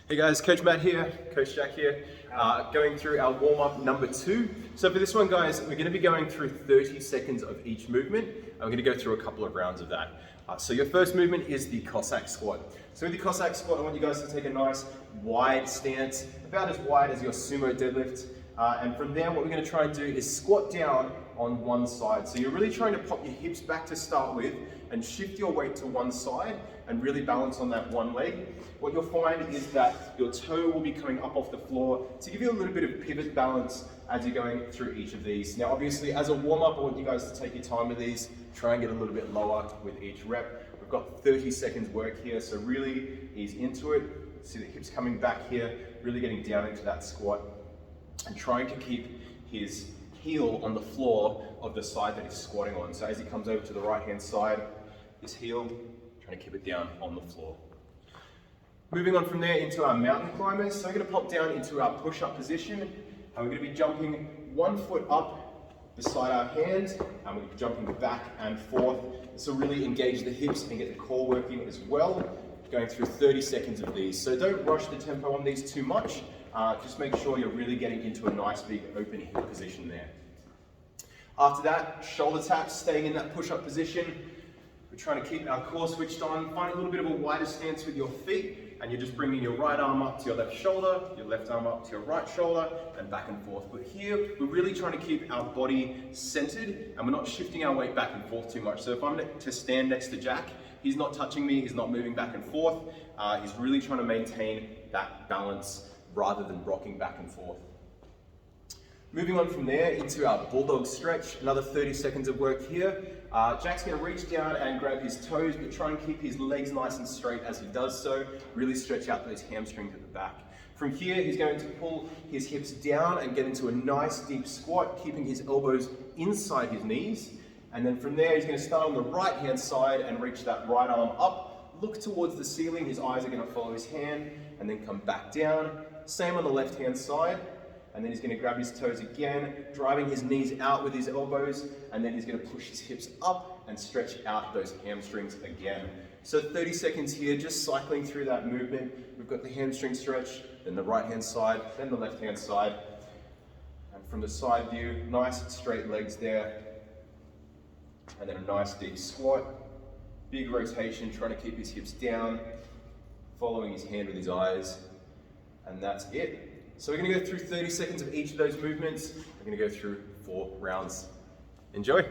Hey guys, Coach Matt here, Coach Jack here, going through our warm-up number 2. So for this one guys, we're going to be going through 30 seconds of each movement, and we're going to go through a couple of rounds of that. So your first movement is the Cossack squat. So with the Cossack squat, I want you guys to take a nice wide stance, about as wide as your sumo deadlift. And from there, what we're going to try and do is squat down on one side. So you're really trying to pop your hips back to start with and shift your weight to one side and really balance on that one leg. What you'll find is that your toe will be coming up off the floor to give you a little bit of pivot balance as you're going through each of these. Now obviously as a warm-up, I want you guys to take your time with these, try and get a little bit lower with each rep. We've got 30 seconds work here, so really ease into it. See the hips coming back here, really getting down into that squat and trying to keep his heel on the floor of the side that he's squatting on. So as he comes over to the right hand side, his heel, trying to keep it down on the floor. Moving on from there into our mountain climbers. So we're going to pop down into our push-up position, and we're going to be jumping one foot up beside our hand, and we're going to be jumping back and forth. This will really engage the hips and get the core working as well. Going through 30 seconds of these. So don't rush the tempo on these too much. Just make sure you're really getting into a nice big open heel position there. After that, shoulder taps, staying in that push-up position. We're trying to keep our core switched on. Find a little bit of a wider stance with your feet, and you're just bringing your right arm up to your left shoulder, your left arm up to your right shoulder, and back and forth. But here, we're really trying to keep our body centered, and we're not shifting our weight back and forth too much. So if I'm to stand next to Jack, he's not touching me, he's not moving back and forth. He's really trying to maintain that balance rather than rocking back and forth. Moving on from there into our bulldog stretch, another 30 seconds of work here. Jack's going to reach down and grab his toes, but try and keep his legs nice and straight as he does so. Really stretch out those hamstrings at the back. From here, he's going to pull his hips down and get into a nice deep squat, keeping his elbows inside his knees. And then from there, he's going to start on the right hand side and reach that right arm up, look towards the ceiling, his eyes are going to follow his hand, and then come back down. Same on the left hand side. And then he's going to grab his toes again, driving his knees out with his elbows, and then he's going to push his hips up and stretch out those hamstrings again. So 30 seconds here, just cycling through that movement. We've got the hamstring stretch, then the right hand side, then the left hand side. And from the side view, nice straight legs there. And then a nice deep squat. Big rotation, trying to keep his hips down, following his hand with his eyes. And that's it. So we're going to go through 30 seconds of each of those movements. We're going to go through 4 rounds. Enjoy.